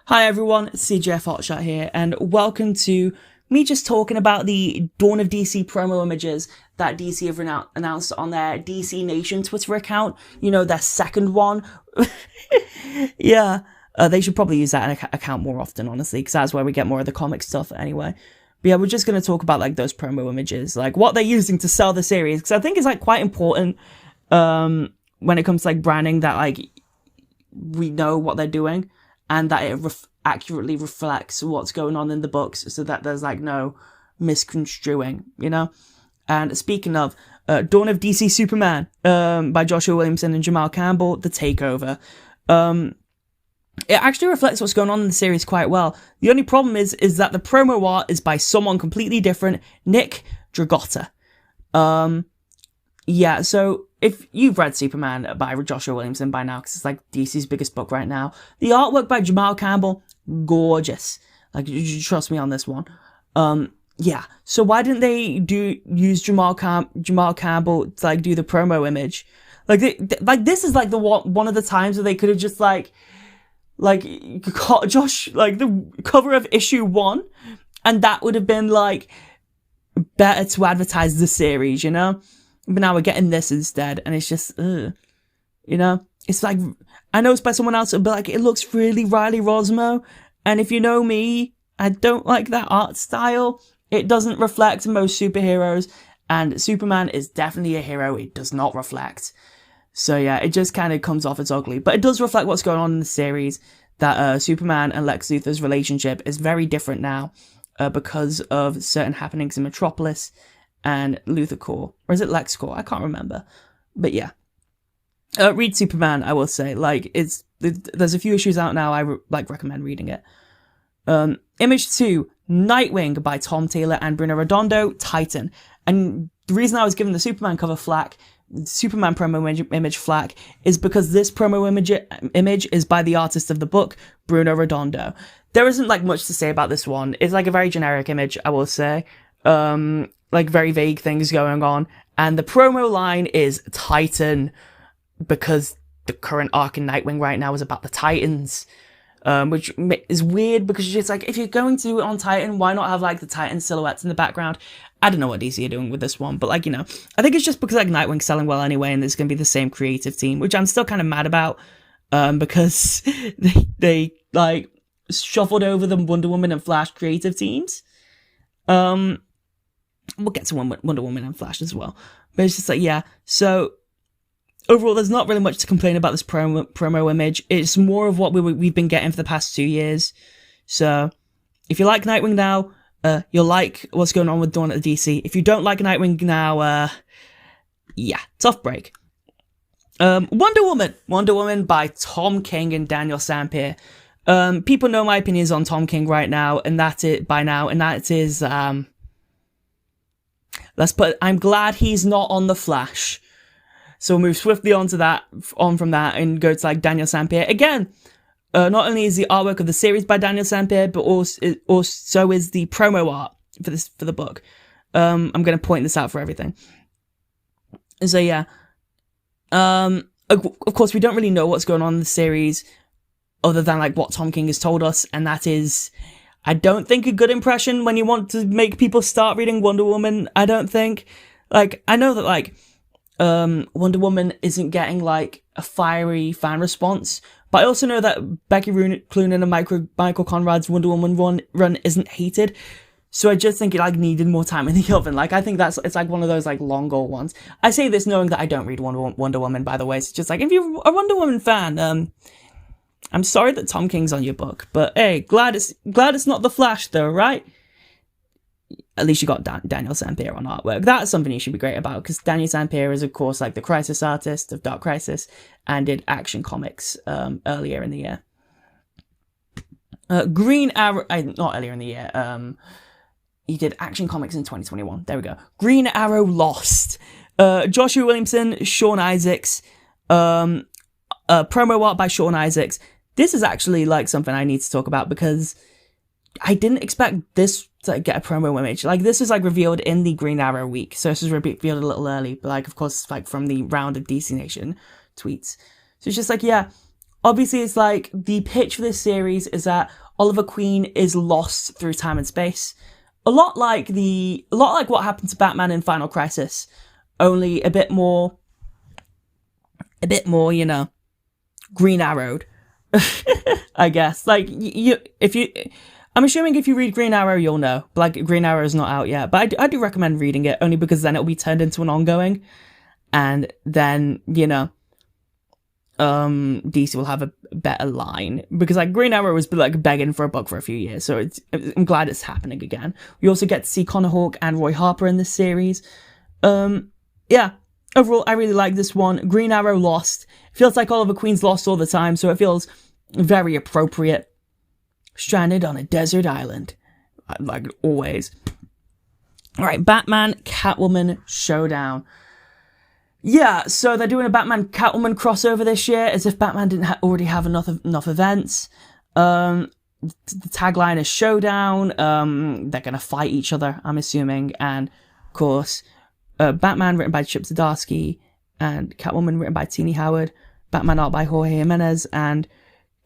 Hi everyone, CJF Hotshot here, and welcome to me just talking about the Dawn of DC promo images that DC have announced on their DC Nation Twitter account. You know, their second one. Yeah, they should probably use that account more often, honestly, because that's where we get more of the comic stuff anyway. But yeah, we're just going to talk about like those promo images, like what they're using to sell the series, because I think it's like quite important when it comes to like branding that like we know what they're doing and that it accurately reflects what's going on in the books so that there's like no misconstruing, you know? And speaking of, Dawn of DC Superman by Joshua Williamson and Jamal Campbell, The Takeover. It actually reflects what's going on in the series quite well. The only problem is that the promo art is by someone completely different, Nick Dragotta. Yeah, so if you've read Superman by Joshua Williamson by now, because it's like DC's biggest book right now, the artwork by Jamal Campbell, gorgeous. Like, you trust me on this one. Yeah. So why didn't they use Jamal Campbell to like do the promo image? Like, this is like one of the times where they could have just like Josh, like the cover of issue 1, and that would have been like better to advertise the series, you know? But now we're getting this instead, and it's just, you know? It's like, I know it's by someone else, but like, it looks really Riley Rosmo, and if you know me, I don't like that art style. It doesn't reflect most superheroes, and Superman is definitely a hero it does not reflect. So yeah, it just kind of comes off as ugly, but it does reflect what's going on in the series, that Superman and Lex Luthor's relationship is very different now, because of certain happenings in Metropolis and Luthor Corps. Or is it Lex Corps? I can't remember. But yeah. Read Superman, I will say. Like, there's a few issues out now, I recommend reading it. Image 2, Nightwing by Tom Taylor and Bruno Redondo, Titan. And the reason I was given the Superman cover flack, Superman promo image flack, is because this promo image is by the artist of the book, Bruno Redondo. There isn't like much to say about this one. It's like a very generic image, I will say. Like very vague things going on. And the promo line is Titan, because the current arc in Nightwing right now is about the Titans. Which is weird because it's like, if you're going to do it on Titan, why not have like the Titan silhouettes in the background? I don't know what DC are doing with this one, but like, you know, I think it's just because like Nightwing's selling well anyway, and it's going to be the same creative team, which I'm still kind of mad about, because they like shuffled over the Wonder Woman and Flash creative teams. We'll get to Wonder Woman and Flash as well, but it's just like, yeah. So overall, there's not really much to complain about this promo image. It's more of what we've been getting for the past 2 years. So if you like Nightwing now, you'll like what's going on with Dawn at the DC. If you don't like Nightwing now, yeah, tough break. Wonder Woman by Tom King and Daniel Sampere. People know my opinions on Tom King right now, and that is, I'm glad he's not on The Flash. So we'll move swiftly on from that and go to like Daniel Sampere. Again, not only is the artwork of the series by Daniel Sampere, but also is the promo art for the book. I'm going to point this out for everything. So yeah. Of course, we don't really know what's going on in the series other than like what Tom King has told us, and that is, I don't think, a good impression when you want to make people start reading Wonder Woman. I don't think. Like, I know that like Wonder Woman isn't getting like a fiery fan response, but I also know that Becky Cloonan and Michael Conrad's Wonder Woman run isn't hated. So I just think it like needed more time in the oven. Like, I think it's like one of those like long goal ones. I say this knowing that I don't read Wonder Woman, by the way. It's just like, if you're a Wonder Woman fan, I'm sorry that Tom King's on your book, but hey, glad it's not The Flash though, right? At least you got Daniel Sampere on artwork. That's something you should be great about, because Daniel Sampere is, of course, like the Crisis artist of Dark Crisis, and did Action Comics earlier in the year. Green Arrow, not earlier in the year. He did Action Comics in 2021. There we go. Green Arrow Lost. Joshua Williamson, Sean Isaacs. Promo art by Sean Isaacs. This is actually like something I need to talk about, because I didn't expect this to get a promo image. Like, this is like revealed in the Green Arrow week, so this was revealed a little early, but like, of course, like from the round of DC Nation tweets. So it's just like, yeah, obviously it's like the pitch for this series is that Oliver Queen is lost through time and space. A lot like what happened to Batman in Final Crisis, only a bit more, you know, Green Arrowed, I guess. Like, I'm assuming if you read Green Arrow, you'll know. But, like, Green Arrow is not out yet, but I do recommend reading it, only because then it'll be turned into an ongoing, and then, you know, DC will have a better line, because like Green Arrow was like begging for a book for a few years, so I'm glad it's happening again. We also get to see Connor Hawke and Roy Harper in this series. Yeah, overall I really like this one. Green Arrow lost. It feels like Oliver Queen's lost all the time, so it feels very appropriate. Stranded on a desert island, like always. All right, Batman Catwoman showdown. Yeah, so they're doing a Batman-Catwoman crossover this year, as if Batman didn't already have enough events. The tagline is Showdown. They're going to fight each other, I'm assuming. And, of course, Batman written by Chip Zdarsky, and Catwoman written by Tini Howard. Batman art by Jorge Jimenez, and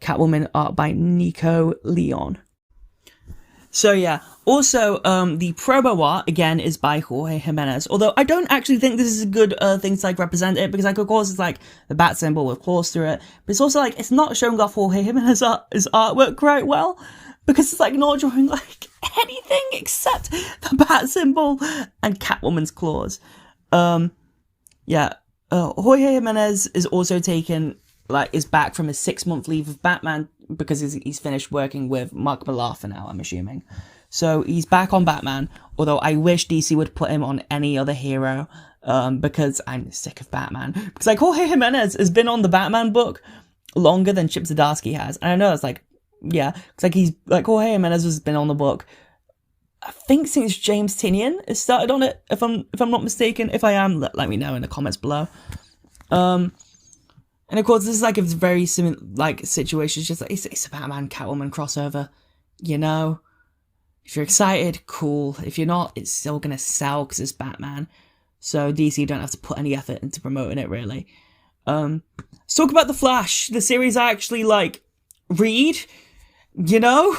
Catwoman art by Nico Leon. So yeah, also, the promo art, again, is by Jorge Jimenez, although I don't actually think this is a good thing to, like, represent it, because, like, of course, it's, like, the bat symbol with claws through it, but it's also, like, it's not showing off Jorge Jimenez's artwork quite well, because it's, like, not drawing, like, anything except the bat symbol and Catwoman's claws. Yeah, Jorge Jimenez is also is back from a 6-month leave of Batman, because he's finished working with Mark Millar for now, I'm assuming. So he's back on Batman, although I wish DC would put him on any other hero, because I'm sick of Batman. Because, like, Jorge Jimenez has been on the Batman book longer than Chip Zdarsky has. And I know it's like, yeah, because, like, Jorge Jimenez has been on the book, I think, since James Tynion has started on it, if I'm not mistaken. If I am, let me know in the comments below. And of course, this is like a very similar like situation. It's just like it's a Batman Catwoman crossover, you know. If you're excited, cool. If you're not, it's still gonna sell because it's Batman. So DC don't have to put any effort into promoting it, really. Let's talk about The Flash, the series I actually like read. You know,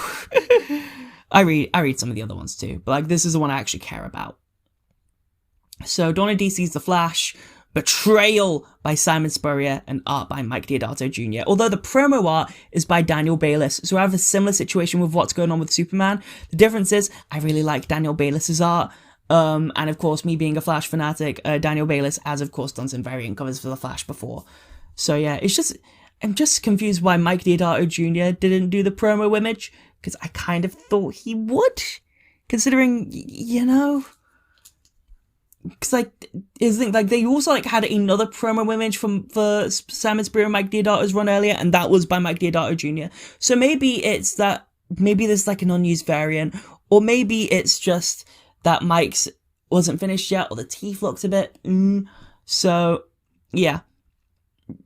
I read some of the other ones too, but like this is the one I actually care about. So Dawn of DC's The Flash. Betrayal by Simon Spurrier and art by Mike Deodato Jr. Although the promo art is by Daniel Bayliss, so I have a similar situation with what's going on with Superman. The difference is I really like Daniel Bayliss's art, and of course, me being a Flash fanatic, Daniel Bayliss has of course done some variant covers for The Flash before. So yeah, I'm just confused why Mike Deodato Jr. didn't do the promo image, because I kind of thought he would, considering, you know. Because, like, they also, like, had another promo image for Simon Spurrier and Mike Deodato's run earlier, and that was by Mike Deodato Jr. So maybe maybe there's, like, an unused variant, or maybe it's just that Mike's wasn't finished yet, or the teeth looked a bit, So, yeah.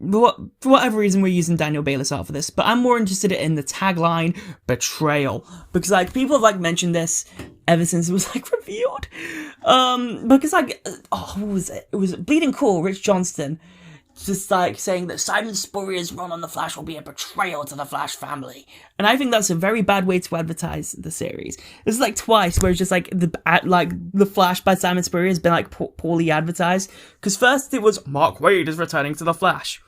For whatever reason, we're using Daniel Bayliss art for this, but I'm more interested in the tagline, Betrayal, because, like, people have, like, mentioned this ever since it was, like, revealed, because, like, what was it? It was Bleeding Cool, Rich Johnston, just, like, saying that Simon Spurrier's run on The Flash will be a betrayal to the Flash family, and I think that's a very bad way to advertise the series. This is, like, twice, where it's just, like, The Flash by Simon Spurrier has been, like, poorly advertised, because first it was, Mark Waid is returning to The Flash,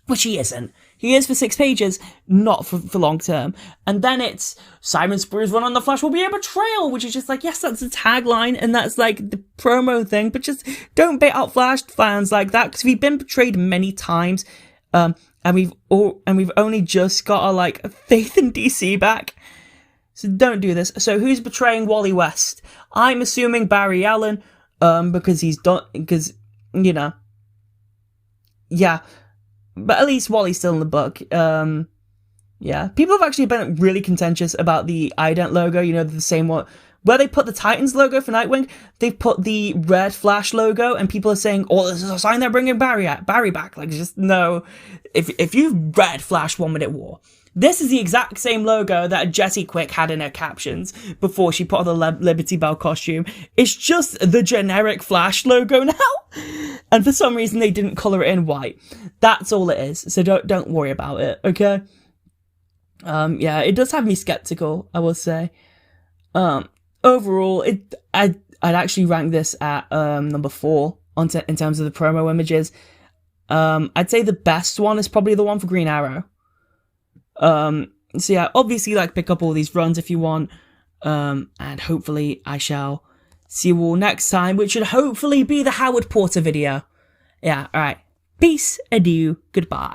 which he isn't. He is for 6 pages, not for long term. And then it's Simon Spurrier's run on The Flash will be a betrayal, which is just like, yes, that's the tagline, and that's like the promo thing, but just don't bait out Flash fans like that, because we've been betrayed many times, and we've only just got our like faith in DC back. So don't do this. So who's betraying Wally West? I'm assuming Barry Allen, because you know, yeah. But at least Wally's still in the book. Yeah. People have actually been really contentious about the ident logo, you know, the same one. Where they put the Titans logo for Nightwing, they've put the red Flash logo, and people are saying, oh, this is a sign they're bringing Barry back. Like, just no. If you've read Flash 1 Minute War, This is the exact same logo that Jessie Quick had in her captions before she put on the Liberty Bell costume. It's just the generic Flash logo now. And for some reason they didn't colour it in white. That's all it is. So don't worry about it, okay? Yeah, it does have me skeptical, I will say. Overall, I'd actually rank this at number 4 in terms of the promo images. I'd say the best one is probably the one for Green Arrow. So yeah, obviously, like, pick up all these runs if you want. And hopefully I shall see you all next time, which should hopefully be the Howard Porter video. Yeah, alright. Peace, adieu, goodbye.